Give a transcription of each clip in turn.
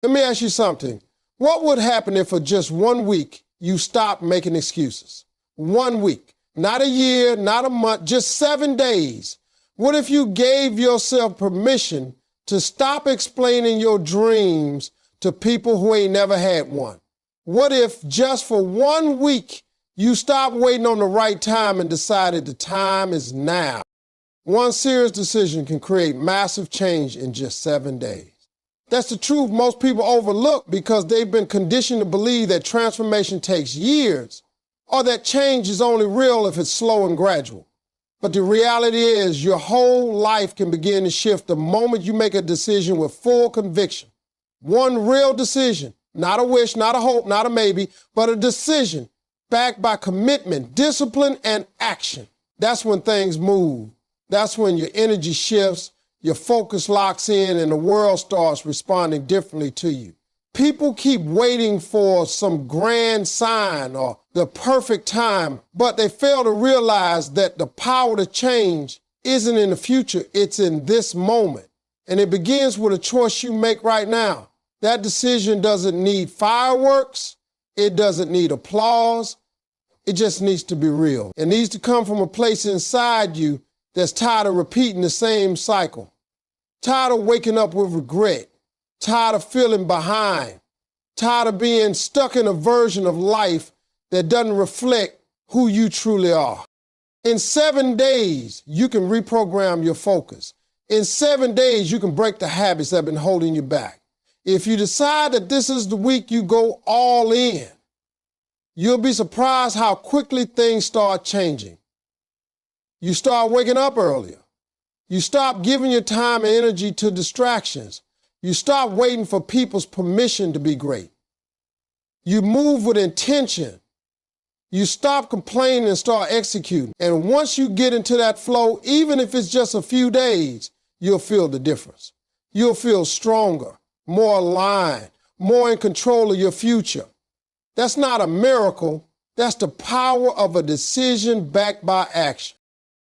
Let me ask you something. What would happen if for just 1 week you stopped making excuses? 1 week, not a year, not a month, just 7 days. What if you gave yourself permission to stop explaining your dreams to people who ain't never had one? What if just for 1 week you stopped waiting on the right time and decided the time is now? One serious decision can create massive change in just 7 days. That's the truth most people overlook because they've been conditioned to believe that transformation takes years or that change is only real if it's slow and gradual. But the reality is your whole life can begin to shift the moment you make a decision with full conviction. One real decision, not a wish, not a hope, not a maybe, but a decision backed by commitment, discipline, and action. That's when things move. That's when your energy shifts, your focus locks in, and the world starts responding differently to you. People keep waiting for some grand sign or the perfect time, but they fail to realize that the power to change isn't in the future, it's in this moment. And it begins with a choice you make right now. That decision doesn't need fireworks, it doesn't need applause, it just needs to be real. It needs to come from a place inside you that's tired of repeating the same cycle, tired of waking up with regret, tired of feeling behind, tired of being stuck in a version of life that doesn't reflect who you truly are. In 7 days, you can reprogram your focus. In 7 days, you can break the habits that have been holding you back. If you decide that this is the week you go all in, you'll be surprised how quickly things start changing. You start waking up earlier. You stop giving your time and energy to distractions. You stop waiting for people's permission to be great. You move with intention. You stop complaining and start executing. And once you get into that flow, even if it's just a few days, you'll feel the difference. You'll feel stronger, more aligned, more in control of your future. That's not a miracle. That's the power of a decision backed by action.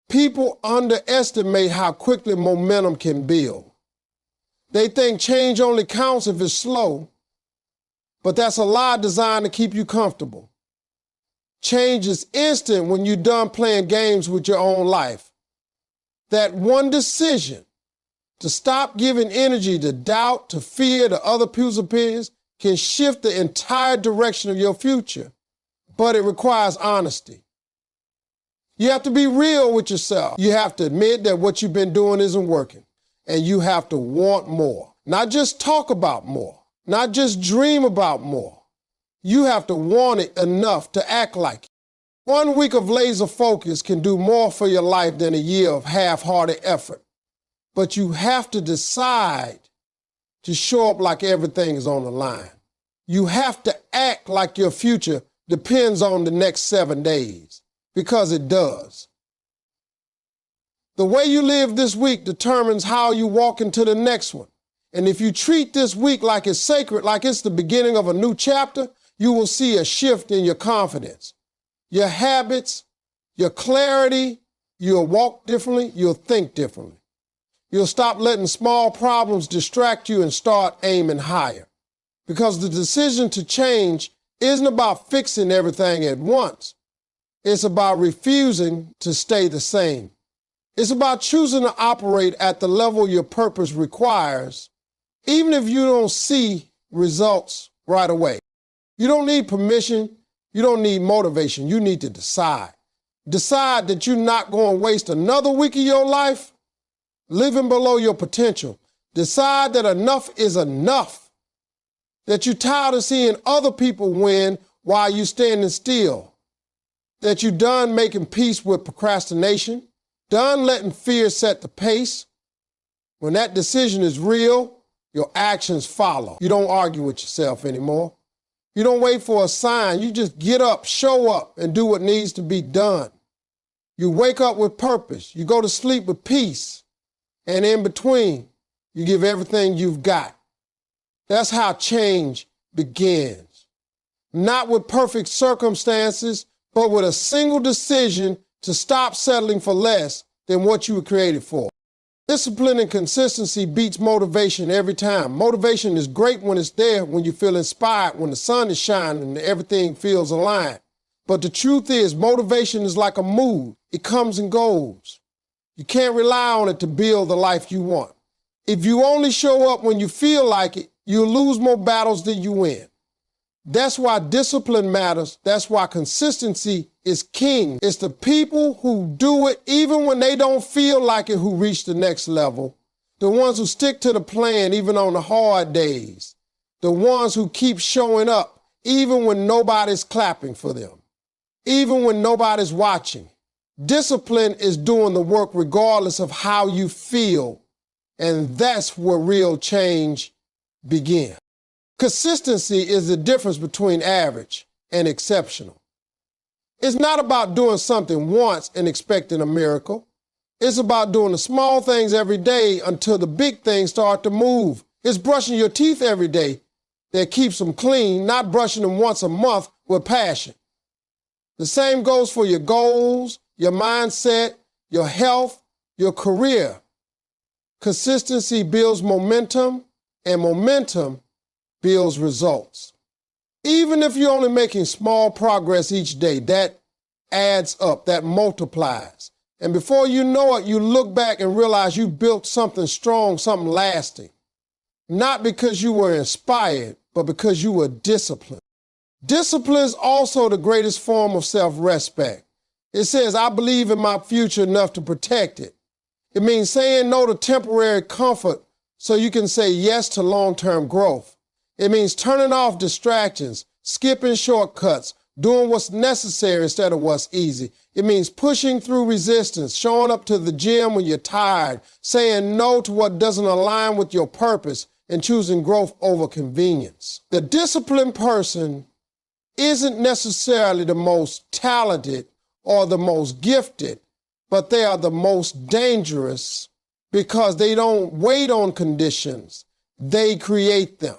People underestimate how quickly momentum can build. They think change only counts if it's slow, but that's a lie designed to keep you comfortable. Change is instant when you're done playing games with your own life. That one decision to stop giving energy to doubt, to fear, to other people's opinions can shift the entire direction of your future, but it requires honesty. You have to be real with yourself. You have to admit that what you've been doing isn't working, and you have to want more. Not just talk about more, not just dream about more. You have to want it enough to act like it. 1 week of laser focus can do more for your life than a year of half-hearted effort. But you have to decide to show up like everything is on the line. You have to act like your future depends on the next 7 days, because it does. The way you live this week determines how you walk into the next one. And if you treat this week like it's sacred, like it's the beginning of a new chapter, you will see a shift in your confidence, your habits, your clarity. You'll walk differently, you'll think differently. You'll stop letting small problems distract you and start aiming higher. Because the decision to change isn't about fixing everything at once. It's about refusing to stay the same. It's about choosing to operate at the level your purpose requires, even if you don't see results right away. You don't need permission. You don't need motivation. You need to decide. Decide that you're not going to waste another week of your life living below your potential. Decide that enough is enough. That you're tired of seeing other people win while you're standing still. That you're done making peace with procrastination, done letting fear set the pace. When that decision is real, your actions follow. You don't argue with yourself anymore. You don't wait for a sign. You just get up, show up, and do what needs to be done. You wake up with purpose. You go to sleep with peace. And in between, you give everything you've got. That's how change begins. Not with perfect circumstances, but with a single decision to stop settling for less than what you were created for. Discipline and consistency beats motivation every time. Motivation is great when it's there, when you feel inspired, when the sun is shining and everything feels aligned. But the truth is, motivation is like a mood. It comes and goes. You can't rely on it to build the life you want. If you only show up when you feel like it, you'll lose more battles than you win. That's why discipline matters. That's why consistency is king. It's the people who do it even when they don't feel like it who reach the next level. The ones who stick to the plan even on the hard days. The ones who keep showing up even when nobody's clapping for them. Even when nobody's watching. Discipline is doing the work regardless of how you feel. And that's where real change begins. Consistency is the difference between average and exceptional. It's not about doing something once and expecting a miracle. It's about doing the small things every day until the big things start to move. It's brushing your teeth every day that keeps them clean, not brushing them once a month with passion. The same goes for your goals, your mindset, your health, your career. Consistency builds momentum, and momentum builds results. Even if you're only making small progress each day, that adds up, that multiplies. And before you know it, you look back and realize you built something strong, something lasting. Not because you were inspired, but because you were disciplined. Discipline is also the greatest form of self-respect. It says, I believe in my future enough to protect it. It means saying no to temporary comfort so you can say yes to long-term growth. It means turning off distractions, skipping shortcuts, doing what's necessary instead of what's easy. It means pushing through resistance, showing up to the gym when you're tired, saying no to what doesn't align with your purpose, and choosing growth over convenience. The disciplined person isn't necessarily the most talented or the most gifted, but they are the most dangerous because they don't wait on conditions, they create them.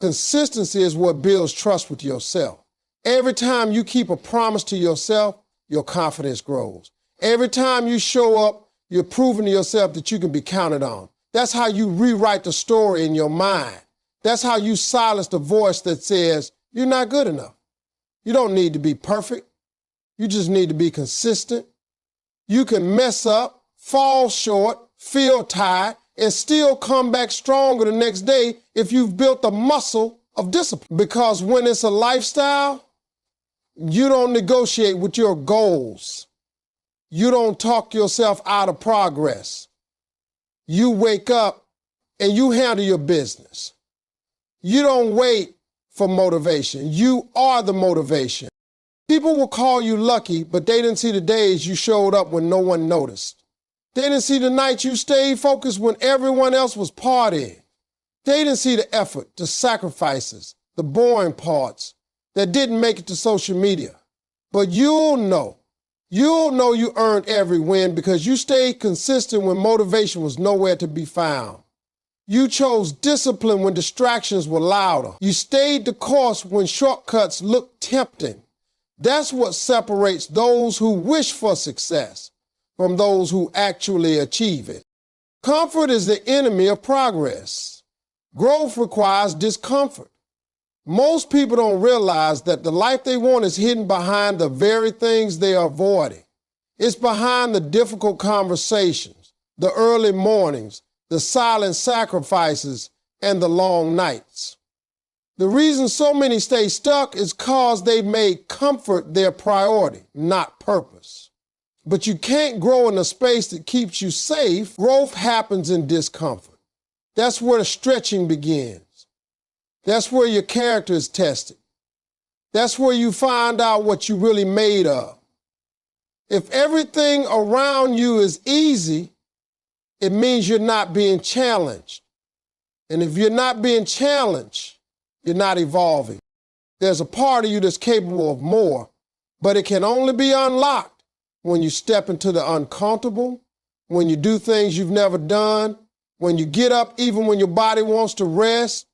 Consistency is what builds trust with yourself. Every time you keep a promise to yourself, your confidence grows. Every time you show up, you're proving to yourself that you can be counted on. That's how you rewrite the story in your mind. That's how you silence the voice that says, you're not good enough. You don't need to be perfect. You just need to be consistent. You can mess up, fall short, feel tired, and still come back stronger the next day if you've built the muscle of discipline. Because when it's a lifestyle, you don't negotiate with your goals. You don't talk yourself out of progress. You wake up and you handle your business. You don't wait for motivation. You are the motivation. People will call you lucky, but they didn't see the days you showed up when no one noticed. They didn't see the nights you stayed focused when everyone else was partying. They didn't see the effort, the sacrifices, the boring parts that didn't make it to social media. But you'll know you earned every win because you stayed consistent when motivation was nowhere to be found. You chose discipline when distractions were louder. You stayed the course when shortcuts looked tempting. That's what separates those who wish for success from those who actually achieve it. Comfort is the enemy of progress. Growth requires discomfort. Most people don't realize that the life they want is hidden behind the very things they are avoiding. It's behind the difficult conversations, the early mornings, the silent sacrifices, and the long nights. The reason so many stay stuck is because they made comfort their priority, not purpose. But you can't grow in a space that keeps you safe. Growth happens in discomfort. That's where the stretching begins. That's where your character is tested. That's where you find out what you're really made of. If everything around you is easy, it means you're not being challenged. And if you're not being challenged, you're not evolving. There's a part of you that's capable of more, but it can only be unlocked when you step into the uncomfortable, when you do things you've never done, when you get up even when your body wants to rest,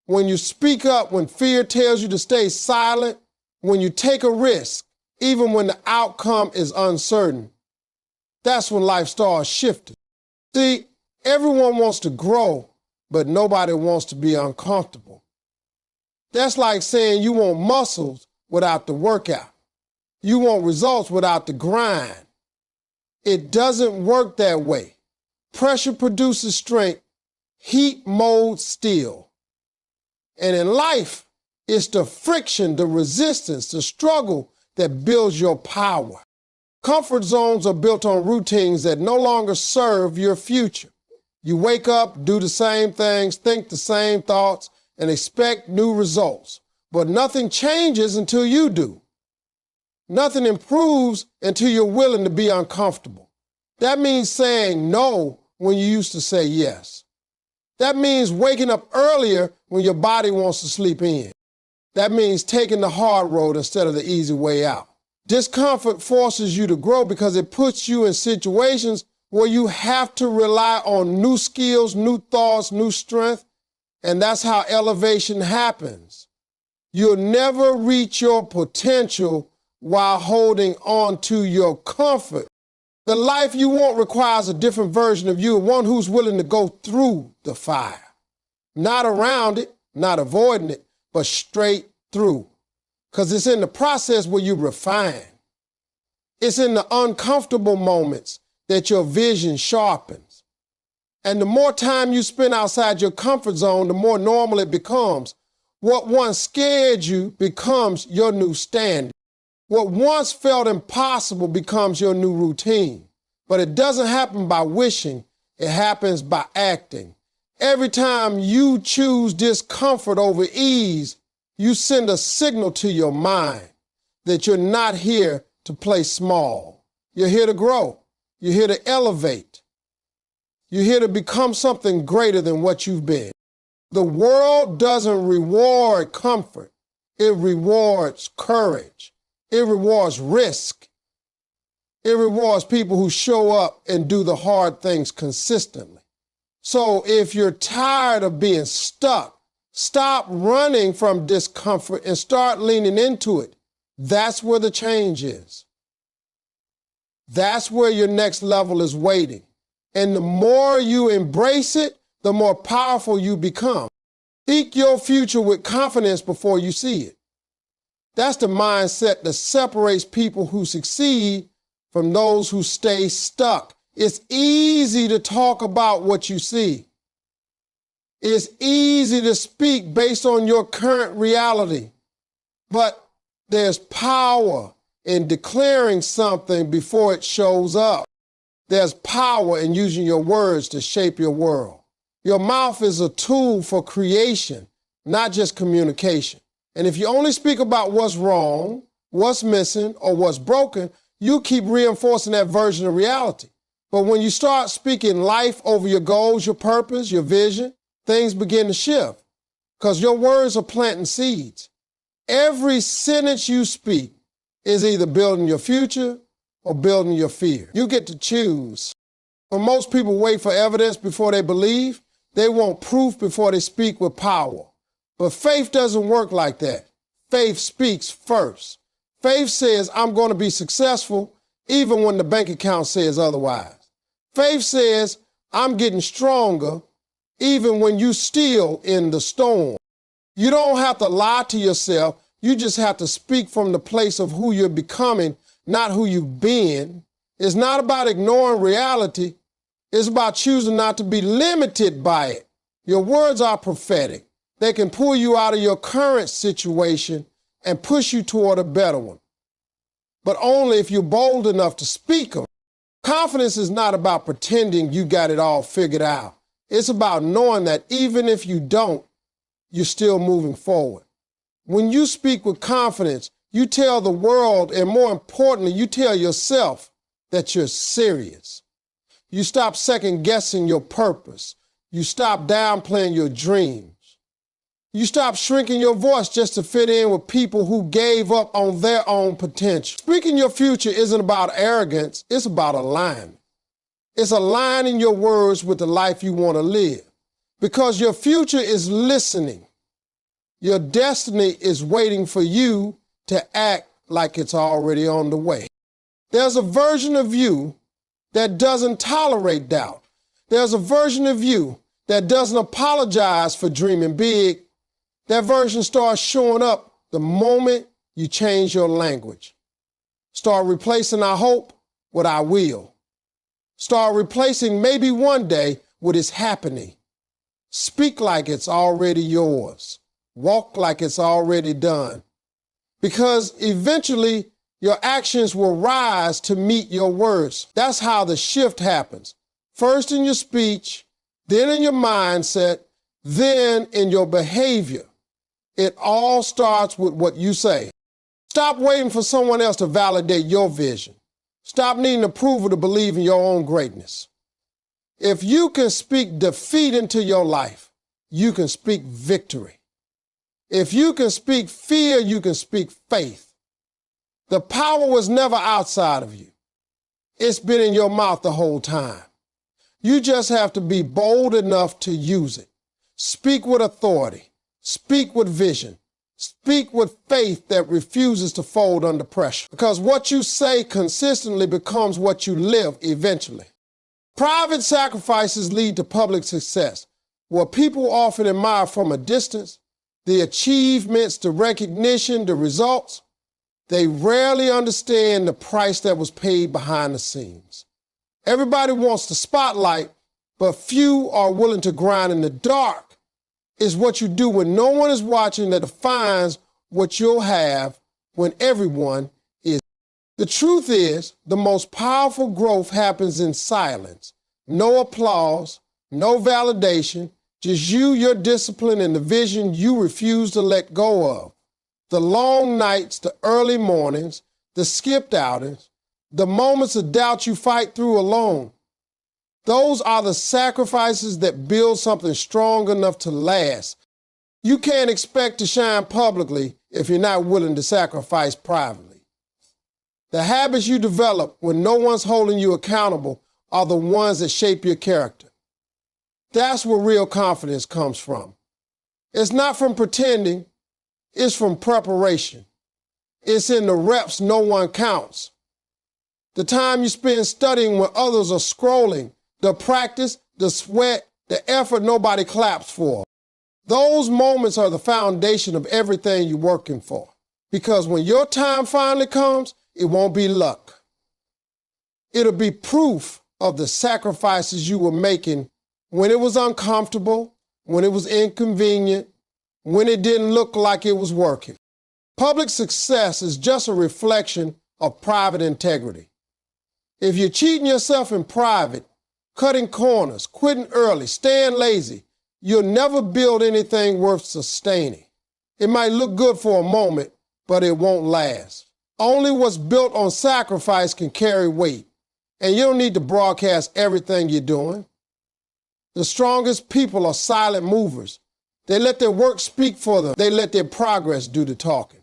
when you speak up when fear tells you to stay silent, when you take a risk even when the outcome is uncertain. That's when life starts shifting. See, everyone wants to grow, but nobody wants to be uncomfortable. That's like saying you want muscles without the workout. You want results without the grind. It doesn't work that way. Pressure produces strength, heat molds steel. And in life, it's the friction, the resistance, the struggle that builds your power. Comfort zones are built on routines that no longer serve your future. You wake up, do the same things, think the same thoughts, and expect new results. But nothing changes until you do. Nothing improves until you're willing to be uncomfortable. That means saying no when you used to say yes. That means waking up earlier when your body wants to sleep in. That means taking the hard road instead of the easy way out. Discomfort forces you to grow because it puts you in situations where you have to rely on new skills, new thoughts, new strength, and that's how elevation happens. You'll never reach your potential while holding on to your comfort. The life you want requires a different version of you, one who's willing to go through the fire. Not around it, not avoiding it, but straight through. Because it's in the process where you refine. It's in the uncomfortable moments that your vision sharpens. And the more time you spend outside your comfort zone, the more normal it becomes. What once scared you becomes your new standard. What once felt impossible becomes your new routine. But it doesn't happen by wishing, it happens by acting. Every time you choose discomfort over ease, you send a signal to your mind that you're not here to play small. You're here to grow. You're here to elevate. You're here to become something greater than what you've been. The world doesn't reward comfort. It rewards courage. It rewards risk. It rewards people who show up and do the hard things consistently. So if you're tired of being stuck, stop running from discomfort and start leaning into it. That's where the change is. That's where your next level is waiting. And the more you embrace it, the more powerful you become. Seek your future with confidence before you see it. That's the mindset that separates people who succeed from those who stay stuck. It's easy to talk about what you see. It's easy to speak based on your current reality. But there's power in declaring something before it shows up. There's power in using your words to shape your world. Your mouth is a tool for creation, not just communication. And if you only speak about what's wrong, what's missing, or what's broken, you keep reinforcing that version of reality. But when you start speaking life over your goals, your purpose, your vision, things begin to shift because your words are planting seeds. Every sentence you speak is either building your future or building your fear. You get to choose. When most people wait for evidence before they believe, they want proof before they speak with power. But faith doesn't work like that. Faith speaks first. Faith says, I'm going to be successful even when the bank account says otherwise. Faith says, I'm getting stronger even when you still in the storm. You don't have to lie to yourself. You just have to speak from the place of who you're becoming, not who you've been. It's not about ignoring reality. It's about choosing not to be limited by it. Your words are prophetic. They can pull you out of your current situation and push you toward a better one. But only if you're bold enough to speak them. Confidence is not about pretending you got it all figured out. It's about knowing that even if you don't, you're still moving forward. When you speak with confidence, you tell the world, and more importantly, you tell yourself that you're serious. You stop second-guessing your purpose. You stop downplaying your dreams. You stop shrinking your voice just to fit in with people who gave up on their own potential. Speaking your future isn't about arrogance, it's about alignment. It's aligning your words with the life you want to live. Because your future is listening. Your destiny is waiting for you to act like it's already on the way. There's a version of you that doesn't tolerate doubt. There's a version of you that doesn't apologize for dreaming big. That version starts showing up the moment you change your language. Start replacing I hope with I will. Start replacing maybe one day with it's happening. Speak like it's already yours. Walk like it's already done. Because eventually your actions will rise to meet your words. That's how the shift happens. First in your speech, then in your mindset, then in your behavior. It all starts with what you say. Stop waiting for someone else to validate your vision. Stop needing approval to believe in your own greatness. If you can speak defeat into your life, you can speak victory. If you can speak fear, you can speak faith. The power was never outside of you. It's been in your mouth the whole time. You just have to be bold enough to use it. Speak with authority. Speak with vision. Speak with faith that refuses to fold under pressure. Because what you say consistently becomes what you live eventually. Private sacrifices lead to public success. What people often admire from a distance, the achievements, the recognition, the results, they rarely understand the price that was paid behind the scenes. Everybody wants the spotlight, but few are willing to grind in the dark. It's what you do when no one is watching that defines what you'll have when everyone is. The truth is, the most powerful growth happens in silence. No applause, no validation, just you, your discipline, and the vision you refuse to let go of. The long nights, the early mornings, the skipped outings, the moments of doubt you fight through alone. Those are the sacrifices that build something strong enough to last. You can't expect to shine publicly if you're not willing to sacrifice privately. The habits you develop when no one's holding you accountable are the ones that shape your character. That's where real confidence comes from. It's not from pretending, it's from preparation. It's in the reps no one counts. The time you spend studying when others are scrolling, the practice, the sweat, the effort nobody claps for. Those moments are the foundation of everything you're working for. Because when your time finally comes, it won't be luck. It'll be proof of the sacrifices you were making when it was uncomfortable, when it was inconvenient, when it didn't look like it was working. Public success is just a reflection of private integrity. If you're cheating yourself in private, cutting corners, quitting early, staying lazy, you'll never build anything worth sustaining. It might look good for a moment, but it won't last. Only what's built on sacrifice can carry weight, and you don't need to broadcast everything you're doing. The strongest people are silent movers. They let their work speak for them. They let their progress do the talking.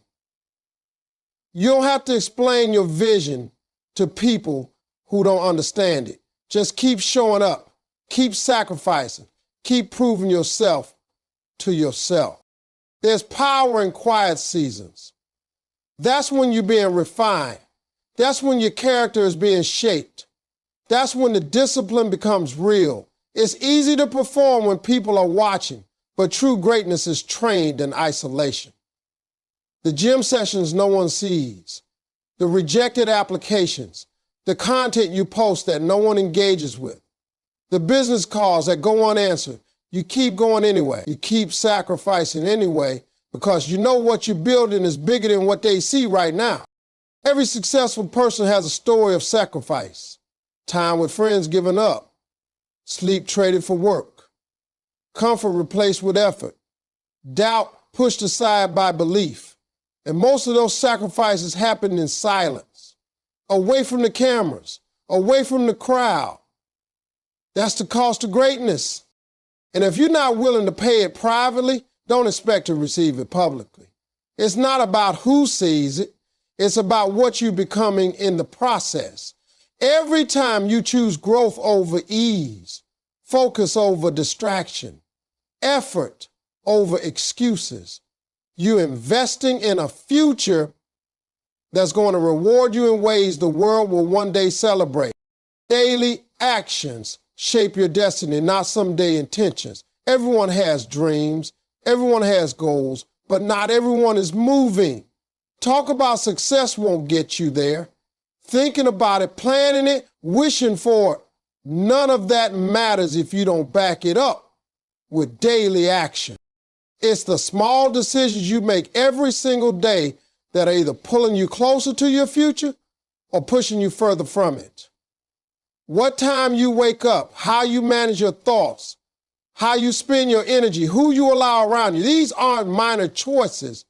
You don't have to explain your vision to people who don't understand it. Just keep showing up, keep sacrificing, keep proving yourself to yourself. There's power in quiet seasons. That's when you're being refined. That's when your character is being shaped. That's when the discipline becomes real. It's easy to perform when people are watching, but true greatness is trained in isolation. The gym sessions no one sees, the rejected applications, the content you post that no one engages with, the business calls that go unanswered. You keep going anyway. You keep sacrificing anyway because you know what you're building is bigger than what they see right now. Every successful person has a story of sacrifice. Time with friends given up, sleep traded for work, comfort replaced with effort, doubt pushed aside by belief. And most of those sacrifices happened in silence, away from the cameras, away from the crowd. That's the cost of greatness. And if you're not willing to pay it privately, don't expect to receive it publicly. It's not about who sees it. It's about what you're becoming in the process. Every time you choose growth over ease, focus over distraction, effort over excuses, you're investing in a future that's going to reward you in ways the world will one day celebrate. Daily actions shape your destiny, not someday intentions. Everyone has dreams, everyone has goals, but not everyone is moving. Talk about success won't get you there. Thinking about it, planning it, wishing for it, none of that matters if you don't back it up with daily action. It's the small decisions you make every single day that are either pulling you closer to your future or pushing you further from it. What time you wake up, how you manage your thoughts, how you spend your energy, who you allow around you. These aren't minor choices.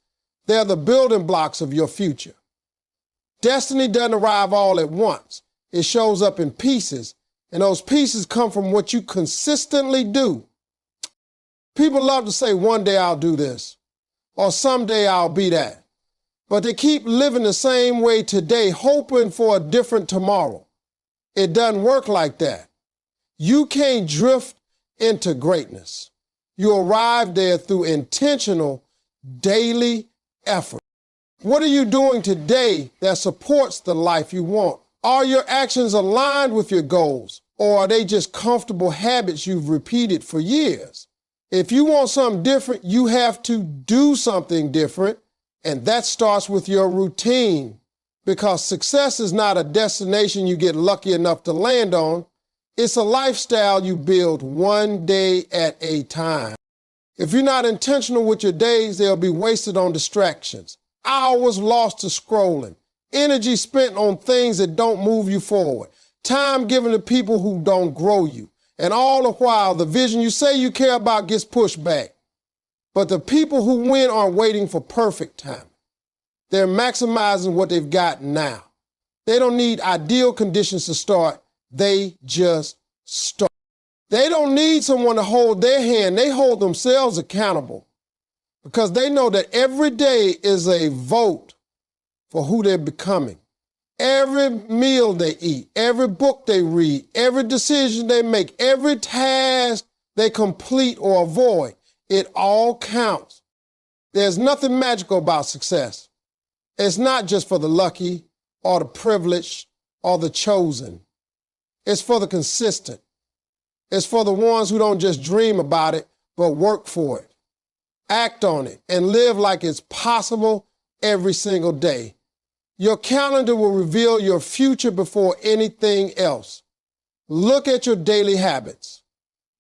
They're the building blocks of your future. Destiny doesn't arrive all at once. It shows up in pieces, and those pieces come from what you consistently do. People love to say, one day I'll do this, or someday I'll be that. But they keep living the same way today, hoping for a different tomorrow. It doesn't work like that. You can't drift into greatness. You arrive there through intentional daily effort. What are you doing today that supports the life you want? Are your actions aligned with your goals, or are they just comfortable habits you've repeated for years? If you want something different, you have to do something different, and that starts with your routine, because success is not a destination you get lucky enough to land on. It's a lifestyle you build one day at a time. If you're not intentional with your days, they'll be wasted on distractions, hours lost to scrolling, energy spent on things that don't move you forward, time given to people who don't grow you. And all the while, the vision you say you care about gets pushed back. But the people who win aren't waiting for perfect time. They're maximizing what they've got now. They don't need ideal conditions to start. They just start. They don't need someone to hold their hand. They hold themselves accountable because they know that every day is a vote for who they're becoming. Every meal they eat, every book they read, every decision they make, every task they complete or avoid, it all counts. There's nothing magical about success. It's not just for the lucky or the privileged or the chosen. It's for the consistent. It's for the ones who don't just dream about it, but work for it, act on it, and live like it's possible every single day. Your calendar will reveal your future before anything else. Look at your daily habits.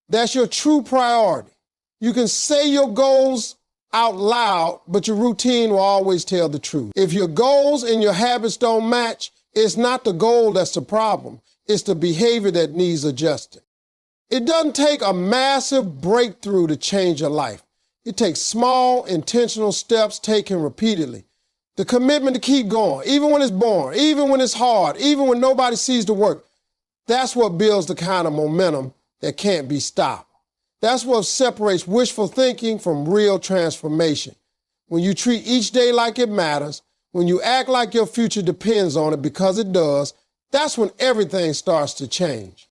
That's your true priority. You can say your goals out loud, but your routine will always tell the truth. If your goals and your habits don't match, it's not the goal that's the problem. It's the behavior that needs adjusting. It doesn't take a massive breakthrough to change your life. It takes small, intentional steps taken repeatedly. The commitment to keep going, even when it's boring, even when it's hard, even when nobody sees the work. That's what builds the kind of momentum that can't be stopped. That's what separates wishful thinking from real transformation. When you treat each day like it matters, when you act like your future depends on it because it does, that's when everything starts to change.